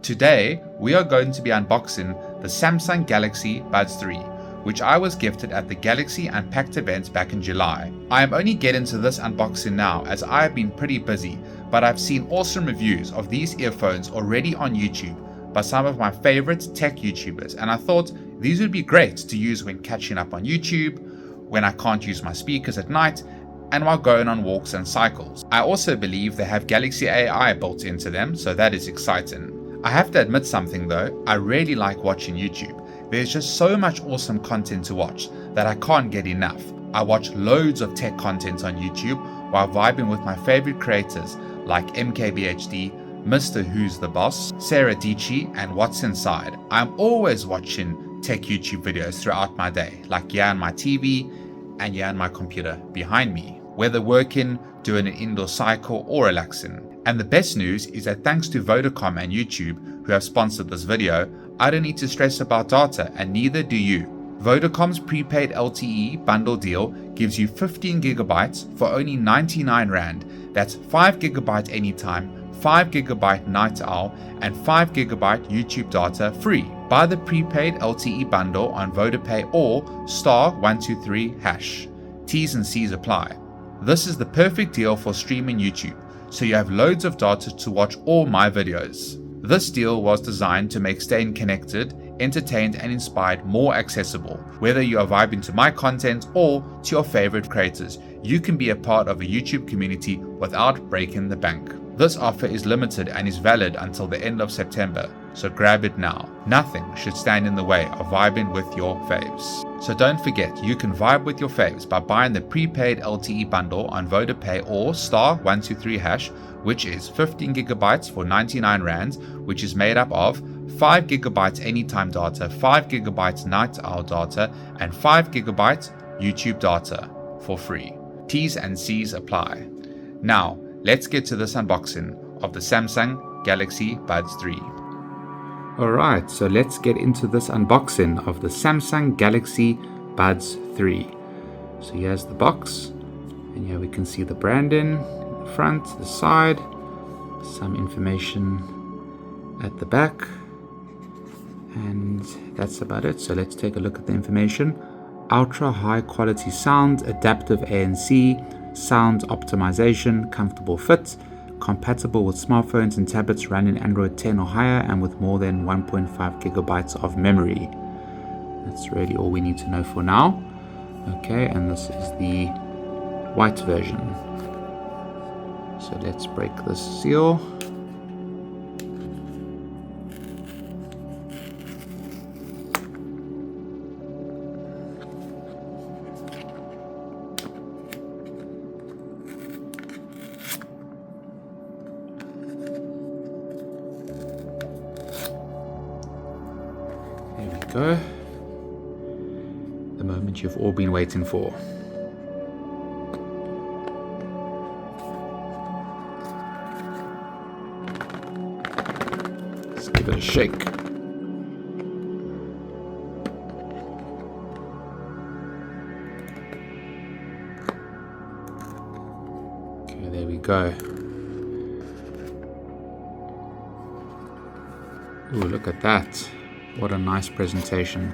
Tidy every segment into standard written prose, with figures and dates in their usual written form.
Today, we are going to be unboxing the Samsung Galaxy Buds 3, which I was gifted at the Galaxy Unpacked event back in July. I am only getting to this unboxing now as I have been pretty busy, but I've seen awesome reviews of these earphones already on YouTube by some of my favorite tech YouTubers, and I thought these would be great to use when catching up on YouTube, when I can't use my speakers at night, and while going on walks and cycles. I also believe they have Galaxy AI built into them, so that is exciting. I have to admit something though, I really like watching YouTube. There's just so much awesome content to watch that I can't get enough. I watch loads of tech content on YouTube while vibing with my favorite creators like MKBHD, Mr. Who's the Boss, Sarah Dici, and What's Inside. I'm always watching tech YouTube videos throughout my day, like here on my TV and here on my computer behind me, whether working, doing an indoor cycle, or relaxing. And the best news is that thanks to Vodacom and YouTube, who have sponsored this video, I don't need to stress about data, and neither do you. Vodacom's PrePaid LTE bundle deal gives you 15 gigabytes for only 99 Rand. That's 5 gigabyte anytime, 5 gigabyte night owl, and 5 gigabyte YouTube data free. Buy the prepaid LTE bundle on VodaPay or *123#. T's and C's apply. This is the perfect deal for streaming YouTube, so you have loads of data to watch all my videos. This deal was designed to make staying connected, entertained, and inspired more accessible. Whether you are vibing to my content or to your favorite creators, you can be a part of a YouTube community without breaking the bank. This offer is limited and is valid until the end of September, so grab it now. Nothing should stand in the way of vibing with your faves. So don't forget, you can vibe with your faves by buying the prepaid LTE bundle on VodaPay or *123#, which is 15 gigabytes for 99 Rand, which is made up of 5 gigabytes anytime data, 5 gigabytes night owl data, and 5 gigabytes YouTube data for free. T's and C's apply. Now, let's get to this unboxing of the Samsung Galaxy Buds 3. Alright, so let's get into this unboxing of the Samsung Galaxy Buds 3. So here's the box, and here we can see the branding in the front, the side, some information at the back, and that's about it. So let's take a look at the information. Ultra high quality sound, adaptive ANC, sound optimization, comfortable fit, compatible with smartphones and tablets running Android 10 or higher, and with more than 1.5 gigabytes of memory. That's really all we need to know for now. Okay, and this is the white version. So let's break this seal. Go. The moment you've all been waiting for. Let's give it a shake. Okay, there we go. Ooh, look at that. What a nice presentation.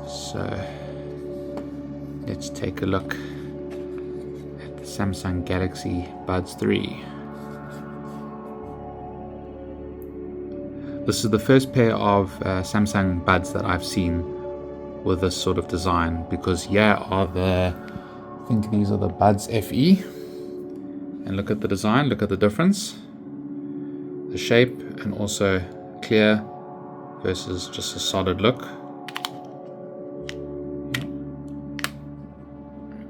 So let's take a look at the Samsung Galaxy Buds 3. This is the first pair of Samsung Buds that I've seen with this sort of design, because here are I think these are the Buds FE. And look at the design, look at the difference. The shape, and also clear versus just a solid look.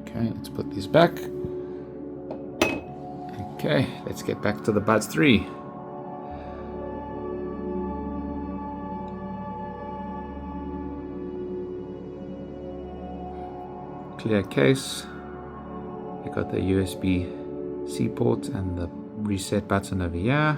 Okay, let's put these back. Okay, let's get back to the Buds 3. Clear case. You got the USB-C port and the reset button over here.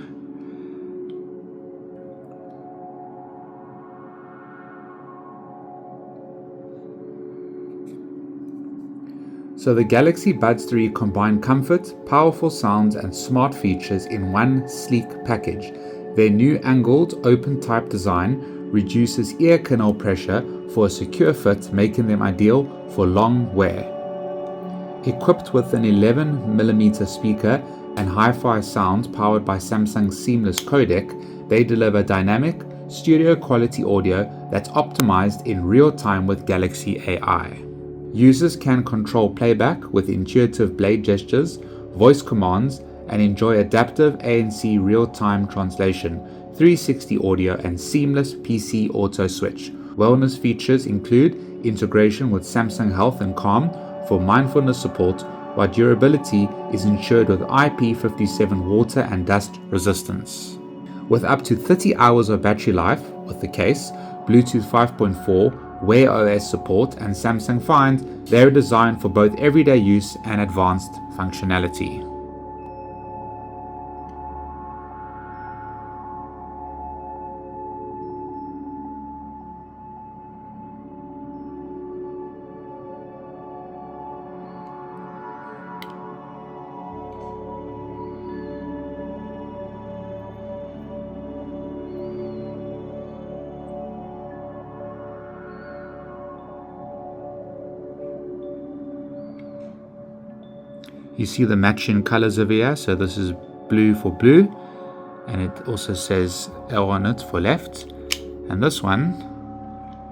So the Galaxy Buds 3 combine comfort, powerful sounds, and smart features in one sleek package. Their new angled open type design reduces ear canal pressure for a secure fit, making them ideal for long wear. Equipped with an 11mm speaker and hi-fi sound powered by Samsung's seamless codec, they deliver dynamic, studio quality audio that's optimized in real time with Galaxy AI. Users can control playback with intuitive blade gestures, voice commands, and enjoy adaptive ANC real-time translation, 360 audio, and seamless PC auto switch. Wellness features include integration with Samsung Health and Calm for mindfulness support, while durability is ensured with IP57 water and dust resistance. With up to 30 hours of battery life with the case, Bluetooth 5.4, Wear OS support, and Samsung Find, they're designed for both everyday use and advanced functionality. You see the matching colors over here, so this is blue for blue, and it also says L on it for left, and this one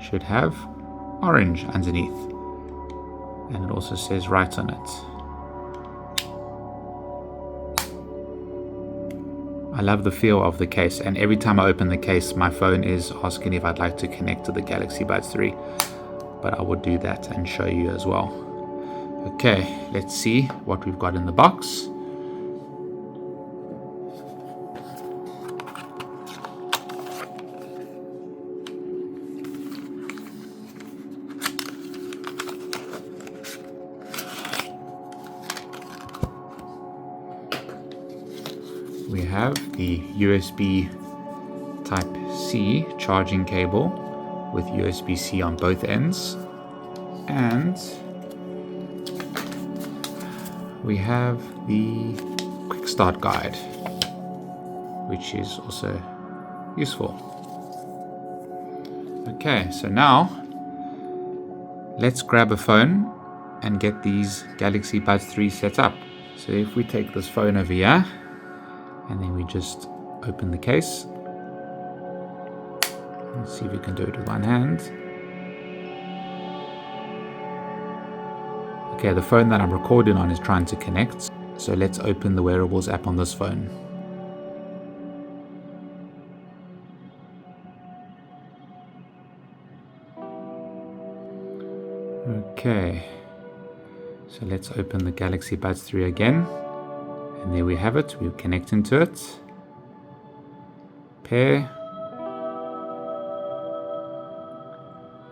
should have orange underneath, and it also says right on it. I love the feel of the case, and every time I open the case my phone is asking if I'd like to connect to the Galaxy Buds 3, but I will do that and show you as well. Okay, let's see what we've got in the box. We have the USB Type-C charging cable with USB-C on both ends, and we have the quick start guide, which is also useful. Okay, so now let's grab a phone and get these Galaxy Buds 3 set up. So if we take this phone over here and then we just open the case, let's see if we can do it with one hand. Okay, the phone that I'm recording on is trying to connect, so let's open the wearables app on this phone. Okay, so let's open the Galaxy Buds 3 again, and there we have it. We're connecting to it. Pair.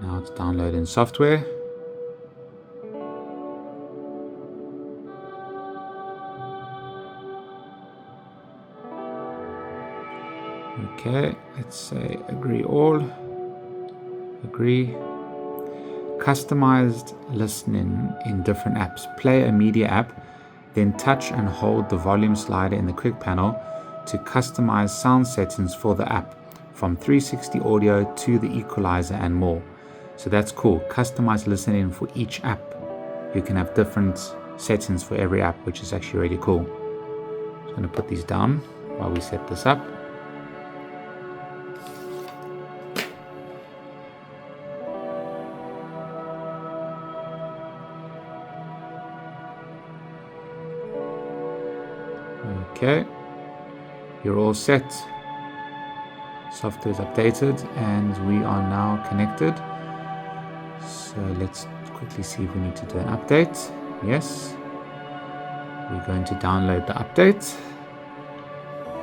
Now it's downloading software. Okay, let's say agree all, agree. Customized listening in different apps. Play a media app, then touch and hold the volume slider in the quick panel to customize sound settings for the app, from 360 audio to the equalizer and more. So that's cool. Customized listening for each app. You can have different settings for every app, which is actually really cool. I'm going to put these down while we set this up. Okay, you're all set. Software is updated and we are now connected. So let's quickly see if we need to do an update. Yes, we're going to download the update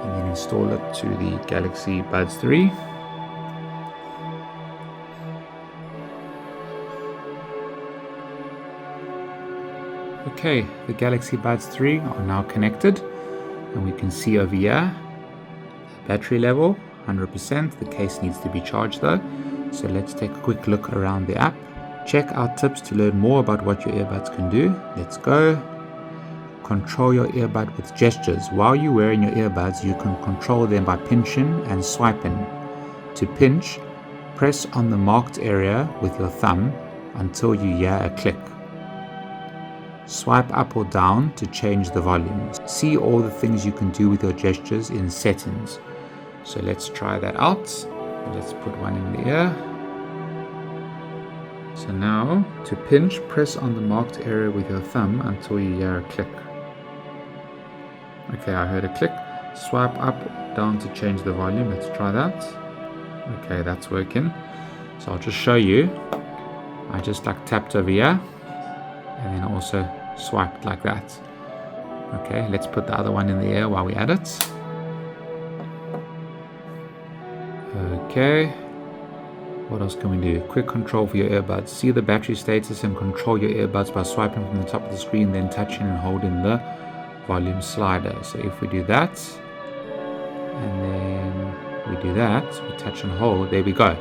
and then install it to the Galaxy Buds 3. Okay, the Galaxy Buds 3 are now connected. And we can see over here, battery level, 100%. The case needs to be charged though. So let's take a quick look around the app. Check our tips to learn more about what your earbuds can do. Let's go. control your earbud with gestures. While you're wearing your earbuds, you can control them by pinching and swiping. To pinch, press on the marked area with your thumb until you hear a click. Swipe up or down to change the volume. See all the things you can do with your gestures in settings. So let's try that out. Let's put one in the ear. So now, to pinch, press on the marked area with your thumb until you hear a click. Okay, I heard a click. Swipe up or down to change the volume. Let's try that. Okay, that's working. So I'll just show you. I just tapped over here and then also swiped like that. Okay, let's put the other one in the ear while we add it. Okay. What else can we do? Quick control for your earbuds. See the battery status and control your earbuds by swiping from the top of the screen, then touching and holding the volume slider. So if we do that, and then we do that, we touch and hold, there we go.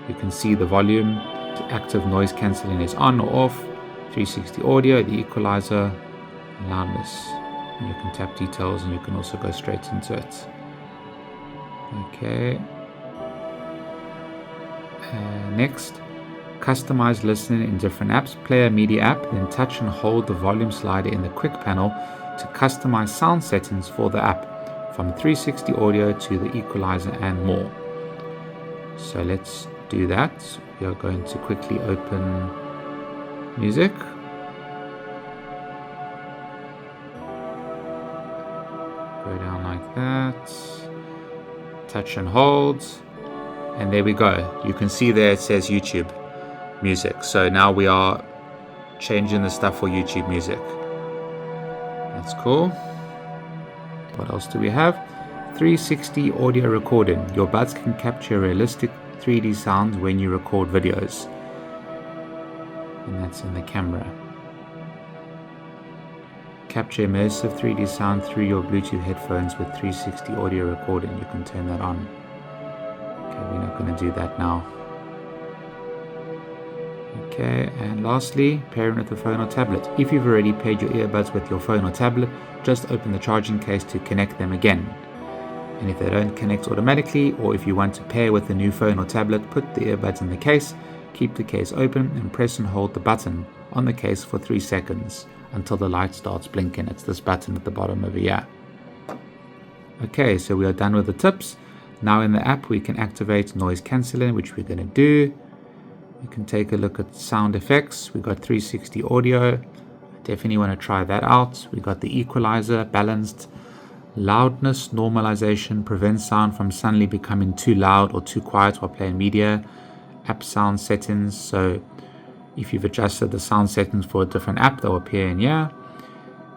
You can see the volume, the active noise cancelling is on or off, 360 audio, the equalizer, loudness. And you can tap details and you can also go straight into it. Okay. Next, customize listening in different apps. Play a media app, then touch and hold the volume slider in the quick panel to customize sound settings for the app, from 360 audio to the equalizer and more. So let's do that. We are going to quickly open music. Go down like that. Touch and hold. And there we go. You can see there it says YouTube music. So now we are changing the stuff for YouTube music. That's cool. What else do we have? 360 audio recording. Your buds can capture realistic 3D sounds when you record videos. And that's in the camera. Capture immersive 3D sound through your Bluetooth headphones with 360 audio recording. You can turn that on. We're not going to do that now. Okay, and lastly, pairing with the phone or tablet. If you've already paired your earbuds with your phone or tablet, just open the charging case to connect them again. And if they don't connect automatically, or if you want to pair with the new phone or tablet, put the earbuds in the case, keep the case open, and press and hold the button on the case for 3 seconds until the light starts blinking. It's this button at the bottom over here. Okay, so we are done with the tips. Now in the app we can activate noise cancelling, which we're going to do. We can take a look at sound effects. We've got 360 audio. Definitely want to try that out. We've got the equalizer, balanced. Loudness normalization prevents sound from suddenly becoming too loud or too quiet while playing media. App sound settings. So if you've adjusted the sound settings for a different app, they'll appear in here.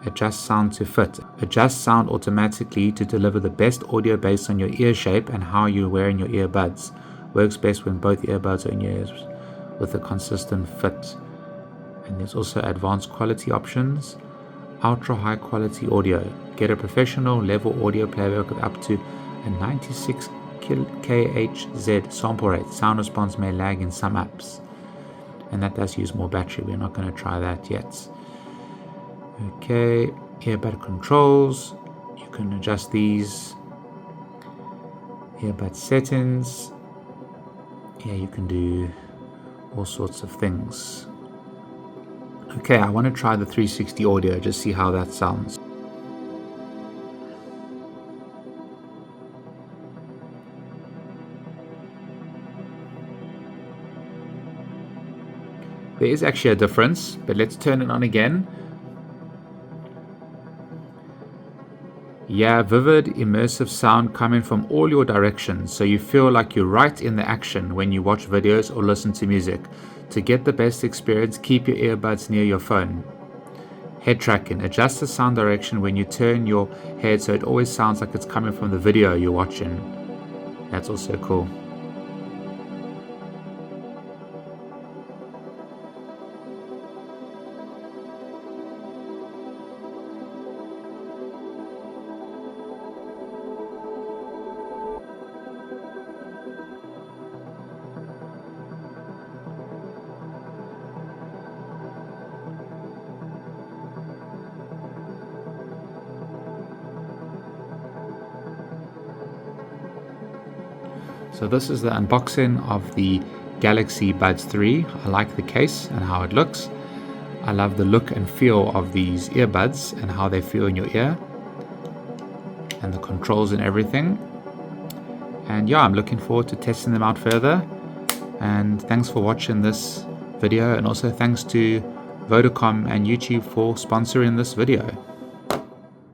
Adjust sound to fit. Adjust sound automatically to deliver the best audio based on your ear shape and how you're wearing your earbuds. Works best when both earbuds are in your ears with a consistent fit. And there's also advanced quality options. Ultra high quality audio. Get a professional level audio playback with up to a 96 kHz sample rate. Sound response may lag in some apps. And that does use more battery. We're not going to try that yet. Okay, earbud controls, you can adjust these. Earbud settings, yeah, you can do all sorts of things. Okay, I want to try the 360 audio, just see how that sounds. There is actually a difference, but let's turn it on again. Yeah, vivid, immersive sound coming from all your directions, so you feel like you're right in the action when you watch videos or listen to music. To get the best experience, keep your earbuds near your phone. Head tracking. Adjust the sound direction when you turn your head so it always sounds like it's coming from the video you're watching. That's also cool. So this is the unboxing of the Galaxy Buds 3. I like the case and how it looks. I love the look and feel of these earbuds and how they feel in your ear, and the controls and everything. And yeah, I'm looking forward to testing them out further. And thanks for watching this video, and also thanks to Vodacom and YouTube for sponsoring this video.